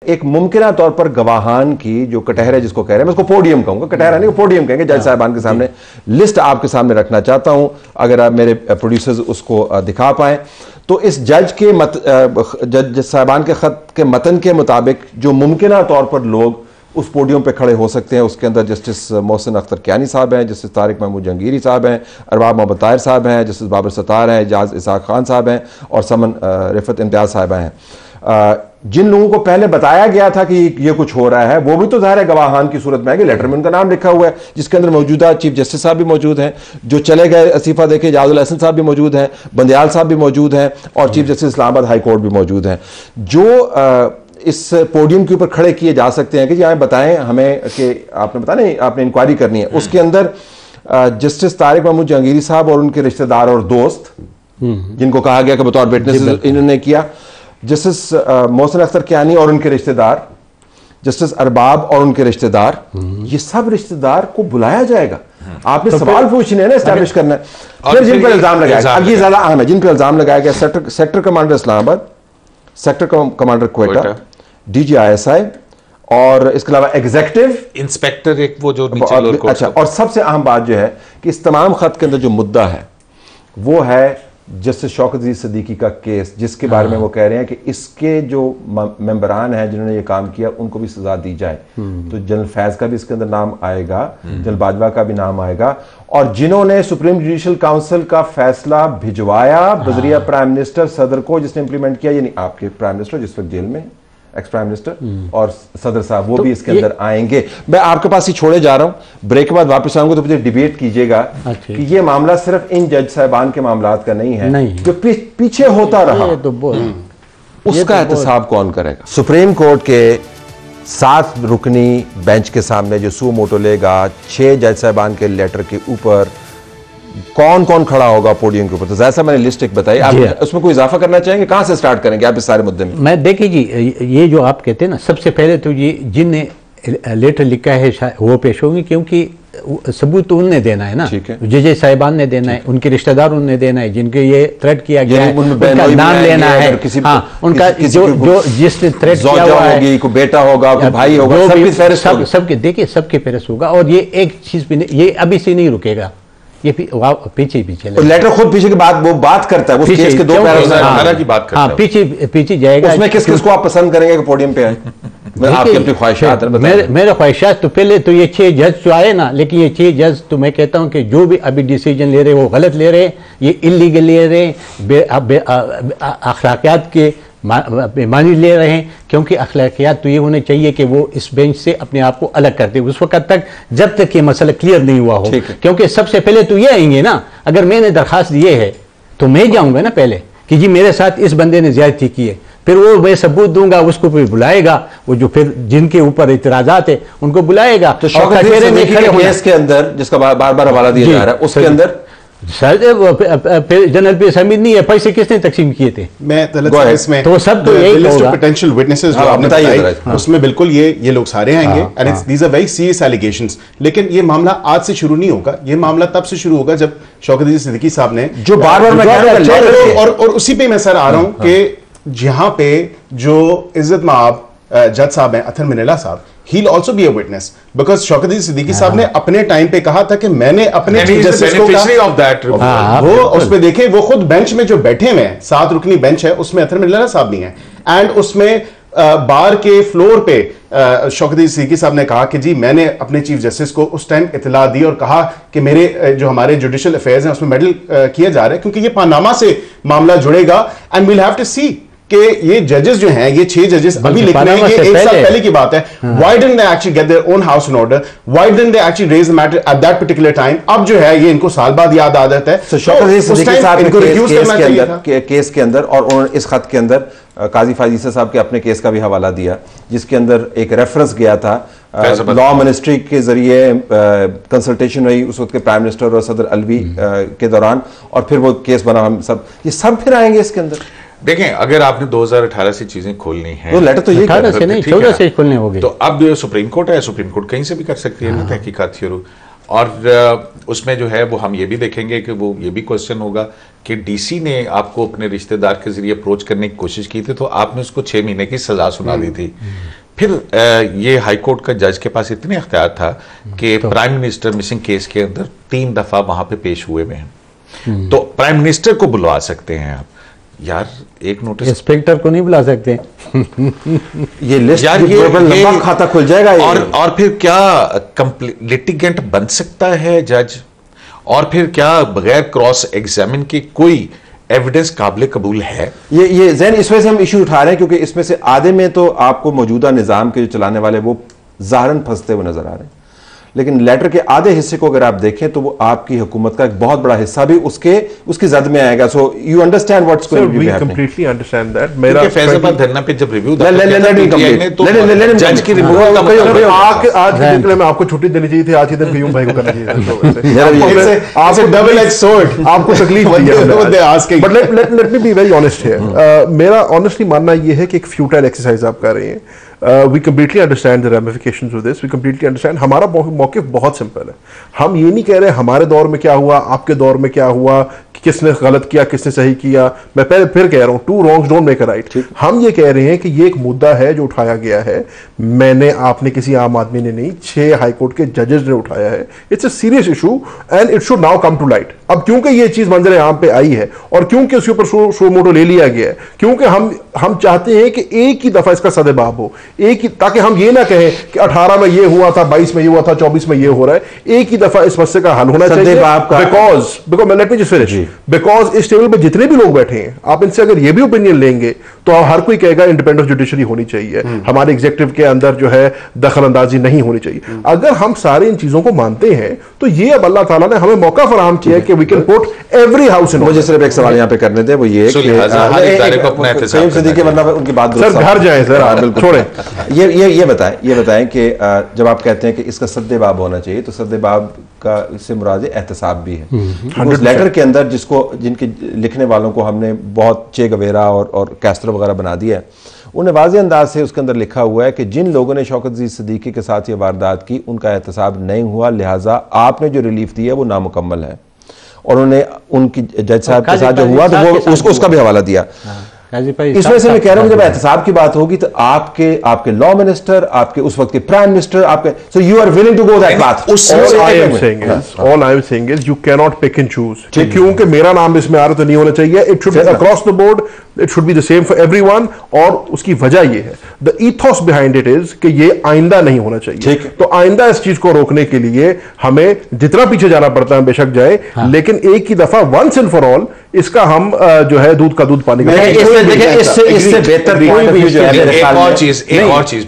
एक मुमकिना तौर पर गवाहान की जो कटहरा जिसको कह रहे हैं, मैं उसको पोडियम कहूंगा, कटहरा नहीं पोडियम कहेंगे, जज साहबान के सामने लिस्ट आपके सामने रखना चाहता हूं, अगर आप मेरे प्रोड्यूसर्स उसको दिखा पाएं तो इस जज साहबान के खत के मतन के मुताबिक जो मुमकिना तौर पर लोग उस पोडियम पे खड़े हो सकते हैं, उसके अंदर जस्टिस मोहसिन अख्तर कियानी साहब हैं, जस्टिस तारिक महमूद जहांगीरी साहब हैं, अरबाब मोहम्मद ताहिर साहब हैं, जस्टिस बाबर सत्तार हैं, एजाज इसाक खान साहब हैं और समन रिफत इम्तियाज साहबा हैं। जिन लोगों को पहले बताया गया था कि ये कुछ हो रहा है वो भी तो ज़ाहिर है गवाहान की सूरत में है कि लेटर में उनका नाम लिखा हुआ है, जिसके अंदर मौजूदा चीफ जस्टिस साहब भी मौजूद हैं, जो चले गए इस्तीफा देके जाजुल हसन साहब भी मौजूद हैं, बंदयाल साहब भी मौजूद हैं और chief justice Islamabad high court भी मौजूद हैं, जो इस पोडियम के ऊपर खड़े किए जा सकते हैं कि जी बताएं हमें कि आपने बताया नहीं आपने इंक्वायरी करनी है। उसके अंदर जस्टिस तारिक महमूद जहांगीरी साहब और उनके रिश्तेदार और दोस्त जिनको कहा गया कि बतौर विटनेस इन्होंने किया, जस्टिस मोहसिन अख्तर कियानी और उनके रिश्तेदार, जस्टिस अरबाब और उनके रिश्तेदार, ये सब रिश्तेदार को बुलाया जाएगा। आपने तो सवाल पूछने हैं ना, एस्टैब्लिश करना है। फिर जिन पर इल्जाम लगाया, अब ये ज्यादा अहम है, जिन पर इल्जाम लगाया गया sector commander Islamabad, sector commander Quetta, DGISI और इसके अलावा एग्जीक्यूटिव इंस्पेक्टर एक वो जो नीचे अच्छा, और सबसे अहम बात जो है कि इस तमाम खत के अंदर जो मुद्दा है वो है जस्टिस शौकत अजीज सिद्दीकी का केस, जिसके बारे में वो कह रहे हैं कि इसके जो मेंबरान हैं जिन्होंने ये काम किया उनको भी सजा दी जाए। तो जनरल फैज का भी इसके अंदर नाम आएगा, जनरल बाजवा का भी नाम आएगा, और जिन्होंने सुप्रीम जुडिशल काउंसिल का फैसला भिजवाया बजरिया प्राइम मिनिस्टर सदर को, जिसने इंप्लीमेंट किया, यानी आपके प्राइम मिनिस्टर जिस वक्त जेल में, एक्स प्राइम मिनिस्टर और सदर साहब, वो तो भी इसके अंदर आएंगे। मैं आपके पास ही छोड़े जा रहा हूं, ब्रेक के बाद वापस आऊंगा तो मुझे डिबेट कीजिएगा कि ये मामला सिर्फ इन जज साहबान के मामलात का नहीं है, जो पीछे होता रहा उसका एहतसाब कौन करेगा। सुप्रीम कोर्ट के 7 रुकनी बेंच के सामने जो सू मोटो लेगा 6 जज साहबान के लेटर के ऊपर कौन कौन खड़ा होगा पोडियम के ऊपर, तो जैसा मैंने लिस्ट एक बताई, आप उसमें कोई इजाफा करना चाहेंगे? कहां से स्टार्ट करेंगे आप इस सारे मुद्दे में? मैं देखिए जी, ये जो आप कहते हैं ना, सबसे पहले तो ये जिनने लेटर लिखा है वो पेश होंगे, क्योंकि सबूत तो उनने देना है ना, जज साहिबान ने देना है, उनके रिश्तेदार उनने देना है, जिनके ये थ्रेट किया गया है उनका नाम लेना है, उनका जो जिसने थ्रेट किया हुआ है, कोई बेटा होगा, कोई भाई होगा, सबके देखिए सबके फेरस होगा। और ये एक चीज भी ये अभी से नहीं रुकेगा, ये पीछे लेटर खुद पीछे की बात वो बात करता है, उस केस के 2 पैरा की बात करता है, पीछे जाएगा। उसमें किस किस को आप पसंद करेंगे कि पोडियम पे आए? आपकी अपनी ख्वाहिशात मेरे ख्वाहिशात तो पहले तो ये 6 जज तो आए ना, लेकिन ये 6 जज तो मैं कहता हूं कि जो भी अभी डिसीजन ले रहे हैं वो गलत ले रहे हैं, ये इलीगल ले रहे हैं, अखलाकियात के बेमानी ले रहे हैं, क्योंकि अखलाकियात तो ये होने चाहिए कि वो इस बेंच से अपने आप को अलग करते उस वक्त तक जब तक ये मसला क्लियर नहीं हुआ हो, क्योंकि सबसे पहले तो ये आएंगे ना, अगर मैंने दरखास्त दिए है तो मैं जाऊंगा ना पहले कि जी मेरे साथ इस बंदे ने ज्यादती की है, फिर वो मैं सबूत दूंगा, उसको फिर बुलाएगा, वो जो फिर जिनके ऊपर इतराजात है उनको बुलाएगा। तो केस के अंदर जिसका बार बार हवाला दिया जा रहा है उसके अंदर जनरल पे हमीद नहीं है, पैसे किसने तकसीम किए थे? मैं इसमें तो सब तो यही होगा। पोटेंशियल विटनेसेस जो आपने बताई उसमें बिल्कुल ये लोग सारे आएंगे and these are very serious allegations. लेकिन ये मामला आज से शुरू नहीं होगा, ये मामला तब से शुरू होगा जब शौकत अजीज सिद्दीकी साहब ने जो बार-बार और उसी पे मैं सर आ रहा हूं कि जहां पे जो इज्जत माब जज साहब हैं अथर मिनेला साहब, he'll also be a witness because Shaukat अजीज सिद्दीकी साहब ने अपने टाइम पे कहा था कि मैंने अपने वो उस पे देखे, वो खुद बेंच में जो बैठे हुए हैं 7 रुकनी बेंच है उसमें अथर मिनेला साहब भी हैं, एंड उसमें बार के फ्लोर पे शौकत अजीज सिद्दीकी साहब ने कहा कि जी मैंने अपने चीफ जस्टिस को उस टाइम इतला दी और कहा कि मेरे जो हमारे जुडिशियल अफेयर्स हैं उसमें मेडल किया जा रहा है क्योंकि ये पानामा से मामला जुड़ेगा एंड वील हैव टू सी कि ये जजेस जो हैं, ये 6 जजेस अभी लिख रहे हैं, ये 1 साल पहले की बात है। Why didn't they actually get their own house in order? Why didn't they actually raise the matter at that particular time? अब जो है ये इनको साल बाद याद आ जाता है। तो शौकत अजीज सिद्दीकी साहब इनको रिफ्यूज करना चाहिए था केस के अंदर, और उन्होंने इस खत के अंदर काजी फाजीसा साहब के अपने केस का भी हवाला दिया, जिसके अंदर एक रेफरेंस गया था लॉ मिनिस्ट्री के जरिए कंसल्टेशन रही उस वक्त के प्राइम मिनिस्टर और सदर अलवी के दौरान, और फिर वो केस बना। हम सब ये सब फिर आएंगे इसके अंदर। देखें, अगर आपने 2018 से चीजें खोलनी है तो लेटर तो ये 18 से नहीं 14 से खोलने होगी, तो अब सुप्रीम कोर्ट है, सुप्रीम कोर्ट कहीं से भी कर सकती है ना तहकीकात शुरू। और उसमें जो है वो हम ये भी देखेंगे कि वो ये भी क्वेश्चन होगा कि डीसी ने आपको अपने रिश्तेदार के जरिए अप्रोच करने की कोशिश की थी तो आपने उसको 6 महीने की सजा सुना दी थी। फिर ये हाई कोर्ट का जज के पास इतने अख्तियार था कि प्राइम मिनिस्टर मिसिंग केस के अंदर 3 दफा वहां पे पेश हुए हैं, तो प्राइम मिनिस्टर को बुलवा सकते हैं आप। यार एक नोटिस इंस्पेक्टर को नहीं बुला सकते ये लिस्ट यार ये लंबा खाता खुल जाएगा और फिर क्या लिटिगेंट बन सकता है जज, और फिर क्या बगैर क्रॉस एग्जामिन के कोई एविडेंस काबिल कबूल है? ये जैन इस वजह से हम इशू उठा रहे हैं क्योंकि इसमें से आधे में तो आपको मौजूदा निजाम के जो चलाने वाले वो ज़ाहरन फंसते हुए नजर आ रहे हैं, लेकिन लेटर के आधे हिस्से को अगर आप देखें तो वो आपकी हुकूमत का एक बहुत बड़ा हिस्सा भी उसकी जद में आएगा। So you understand what's going to be happening. Completely understand that. मेरा फैसलाबाद धरना पे जब रिव्यू जज की रिव्यू आज के दिन में आपको छुट्टी देनी चाहिए थी, आज ही दिन कयूम भाई को करना चाहिए था। आपको डबल एज सोर्ड, आपको तकलीफ दी है। But let me be very honest here. मेरा ऑनेस्टली मानना यह है कि एक फ्यूटाइल एक्सरसाइज आप कर रहे हैं। We completely understand the ramifications of this, we completely understand. हमारा मौक़िफ़ बहुत सिंपल है। हम ये नहीं कह रहे हमारे दौर में क्या हुआ, आपके दौर में क्या हुआ, कि किसने गलत किया किसने सही किया। मैं पहले फिर कह रहा हूं, 2 wrongs don't make a right। हम ये कह रहे हैं कि ये एक मुद्दा है जो उठाया गया है, मैंने आपने किसी आम आदमी ने नहीं, 6 हाईकोर्ट के जजेस ने उठाया है। It's a serious issue and it should now come to light. अब क्योंकि ये चीज मंजर आम पे आई है और क्योंकि उसके ऊपर शो मोटो ले लिया गया है, क्योंकि हम चाहते हैं कि एक ही दफा इसका सदेबाब हो, एक ही, ताकि हम ये ना कहें कि 18 में ये हुआ था, 22 में ये हुआ था, 24 में ये हो रहा है। एक ही दफा इस मसले का हल होना चाहिए। Because let me just finish, because इस टेबल पे जितने भी लोग बैठे हैं, आप इनसे अगर ये भी ओपिनियन लेंगे तो हर कोई कहेगा इंडिपेंडेंट जुडिशरी होनी चाहिए, हमारे एग्जीक्यूटिव के अंदर जो है दखल अंदाजी नहीं होनी चाहिए। अगर हम सारे इन चीजों को मानते हैं तो ये अब अल्लाह ताला ने हमें मौका फराहम किया है कि we can put every house in. मुझे सिर्फ एक सवाल यहाँ पे करने दे, वो ये उनकी बात सर घर जाए सर, छोड़े। ये बताएं कि जब आप कहते हैं कि इसका सद्देबाब होना चाहिए तो सद्देबाब का इससे मुराद एहतसाब भी है। उस लेटर के अंदर जिनके लिखने वालों को हमने बहुत चे गवेरा और कैस्ट्रो वगैरह बना दिया है, उन्हें वाज़ेह अंदाज से उसके अंदर लिखा हुआ है कि जिन लोगों ने शौकत अजीज सिद्दीकी के साथ ये वारदात की उनका एहतसाब नहीं हुआ, लिहाजा आपने जो रिलीफ दी है वो नामुकम्मल है। और उन्होंने उनकी जज साहब के साथ जो हुआ तो वो उसका भी हवाला दिया। इस वजह से मैं कह रहा हूं जब एहतसाब की बात होगी तो आपके लॉ मिनिस्टर, आपके उस वक्त के प्राइम मिनिस्टर, आपके so you are willing to go that path. All I am saying is you can not pick and choose. क्योंकि मेरा नाम इसमें आ रहा तो नहीं होना चाहिए, it should be across the board, it should be the same for everyone. और उसकी वजह यह है, द ईथॉस बिहाइंड इट इज कि ये आइंदा नहीं होना चाहिए। तो आइंदा इस चीज को रोकने के लिए हमें जितना पीछे जाना पड़ता है बेशक जाए, लेकिन एक ही दफा वंस एंड फॉर ऑल इसका हम जो है दूध का दूध पानी का। इससे बेहतर एक और चीज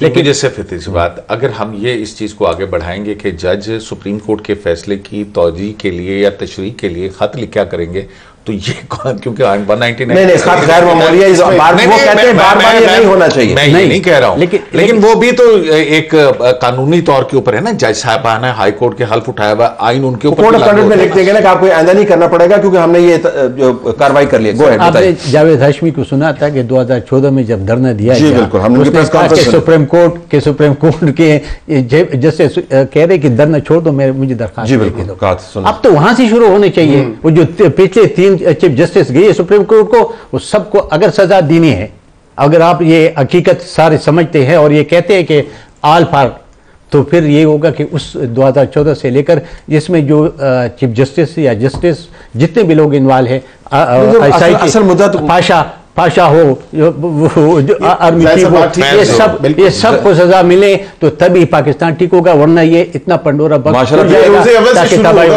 मुझे सिर्फ इस बात, अगर हम ये इस चीज को आगे बढ़ाएंगे कि जज सुप्रीम कोर्ट के फैसले की तौजीह के लिए या तशरीह के लिए खत लिखा करेंगे तो ये क्योंकि 199 नहीं खत गैर मामूली है, वो कहते हैं बार-बार ये नहीं होना चाहिए। मैं ये नहीं कह रहा हूं, लेकिन वो भी तो एक कानूनी तौर के ऊपर है ना। जज साहब ने हाई कोर्ट के हल्फ उठाया हुआ, आइन उनके ऊपर कोड ऑफ कंडक्ट में लिख देंगे ना कि आपको आइंदा नहीं करना पड़ेगा क्योंकि हमने ये कार्रवाई कर ली। आपने जावेद हाशमी को सुना था कि 2014 में जब धरना दिया सुप्रीम कोर्ट के जैसे कह रहे कि धरना छोड़ दो, मुझे दरखास्त। अब तो वहां से शुरू होने चाहिए। वो जो पिछले 3 चीफ जस्टिस गए सुप्रीम कोर्ट को, वो सबको अगर सजा देनी है, अगर आप ये हकीकत सारे समझते हैं और ये कहते हैं कि आल फार, तो फिर ये होगा कि उस 2014 से लेकर जिसमें जो चीफ जस्टिस या जस्टिस जितने भी लोग इन्वॉल्व है, असल मुद्दा तो पाशा हो, आर्मी चीफ हो, ये सब को सजा मिले तो तभी पाकिस्तान ठीक होगा, वरना ये इतना पंडोरा बॉक्स खुल जाएगा ताकि तबाही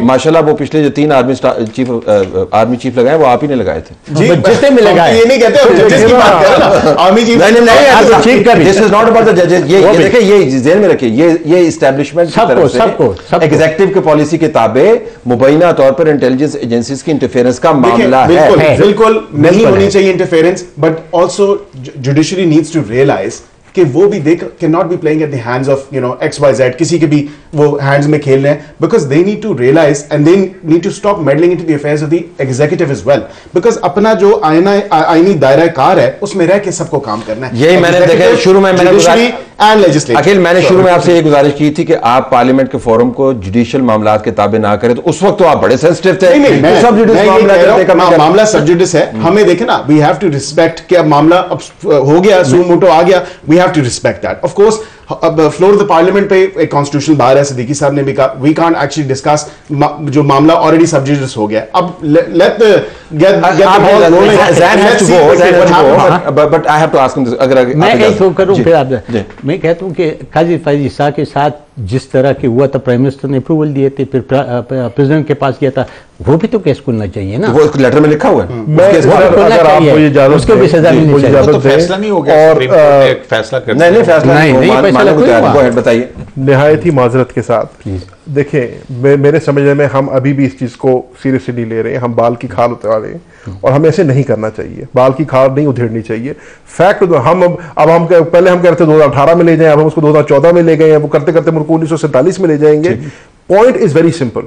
माशाल्लाह वो पिछले जो 3 आर्मी चीफ लगाए वो आप ही ने लगाए थे। जितने में लगाए, ये नहीं कहते army chief this is not about the जजेस। ये देखिए, ये जेल में रखिए, ये एस्टैब्लिशमेंट सबको एग्जीक्यूटिव की पॉलिसी के ताबे मुबैना तौर पर इंटेलिजेंस एजेंसीज की इंटरफेरेंस का मामला है। बिल्कुल नहीं होनी चाहिए interference, but also judiciary needs to realise कि वो भी they can not be playing at the hands of XYZ, किसी के भी वो हैंड्स में खेल रहे हैं, because they need to realise and they need to stop meddling into the affairs of the executive as well, because अपना जो आईनी दायरा कार है उसमें रह के सबको काम करना है। यही मैंने देखा शुरू में, एंड लेजिस्लेटिव। अखिल, मैंने शुरू में आपसे ये गुजारिश की थी कि आप पार्लियामेंट के फोरम को जुडिशियल मामलात के ताबे ना करें, तो उस वक्त तो आप बड़े सेंसिटिव थे। मामला सब जुडिस है, हमें देखे ना, वी हैव टू रिस्पेक्ट कि अब मामला अब हो गया, सू मोटो आ गया, we have to respect that. Of course अब फ्लोर ऑफ द पार्लियामेंट पे एक कॉन्स्टिट्यूशनल बार है, सिद्दीकी साहब ने भी कहा वी कांट एक्चुअली डिस्कस जो मामला ऑलरेडी सब जुडिस हो गया। अब let get but I have to ask him, अगर मैं एक करूं फिर आप, मैं कहता हूं कि काजी फैज ईसा के साथ जिस तरह के हुआ था, प्राइम मिनिस्टर ने अप्रूवल दिए थे, फिर प्रेसिडेंट के पास गया था, वो भी तो केस खुलना चाहिए ना। वो लेटर में लिखा हुआ है, अगर आपको ये इजाजत उसको भी सजा मिलनी चाहिए। तो फैसला नहीं हो गया, सुप्रीम कोर्ट ने एक फैसला कर नहीं फैसला नहीं, बताइए। निहायत ही माजरत के साथ देखिए, मेरे समझने में हम अभी भी इस चीज को सीरियसली नहीं ले रहे हैं। हम बाल की खाल उतार रहे हैं और हमें ऐसे नहीं करना चाहिए, बाल की खाल नहीं उधेड़नी चाहिए। फैक्ट हम अब हम पहले हम कह रहे थे 2018 में ले जाएं, अब हम उसको 2014 में ले गए हैं, वो करते करते मुल्क 1947 में ले जाएंगे। पॉइंट इज वेरी सिंपल,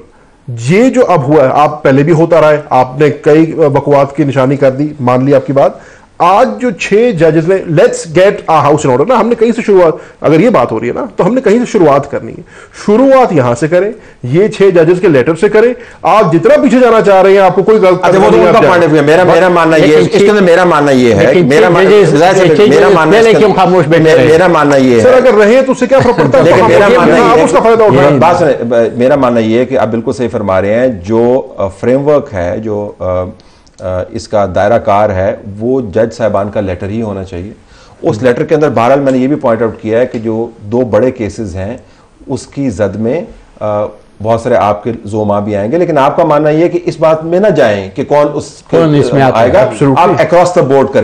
ये जो अब हुआ है, आप पहले भी होता रहा है, आपने कई बकवास की निशानी कर दी, मान ली आपकी बात। आज जो 6 जजेस ने let's get a house in order ना, हमने कहीं से शुरुआत, अगर ये बात हो रही है ना तो हमने कहीं से शुरुआत करनी है। शुरुआत यहां से करें, ये 6 जजेस के लेटर से करें। आप जितना पीछे जाना चाह रहे हैं, आपको कोई गलत मेरा मानना ये है, इसके अंदर मेरा मानना ये है, मेरा मानना ये है सर, अगर रहे तो उससे क्या फर्क पड़ता है, उसका फायदा उठाएं। मेरा मानना ये है कि आप बिल्कुल सही फरमा रहे हैं, जो फ्रेमवर्क है, जो इसका दायरा कार है, वो जज साहबान का लेटर ही होना चाहिए। उस लेटर के अंदर बहरहाल मैंने ये भी पॉइंट आउट किया है कि जो 2 बड़े केसेस हैं उसकी जद में बहुत सारे आपके जोमा भी आएंगे, लेकिन आपका मानना यह है कि इस बात में ना जाएं कि कौन इसमें आएगा, आप अक्रॉस द बोर्ड करें।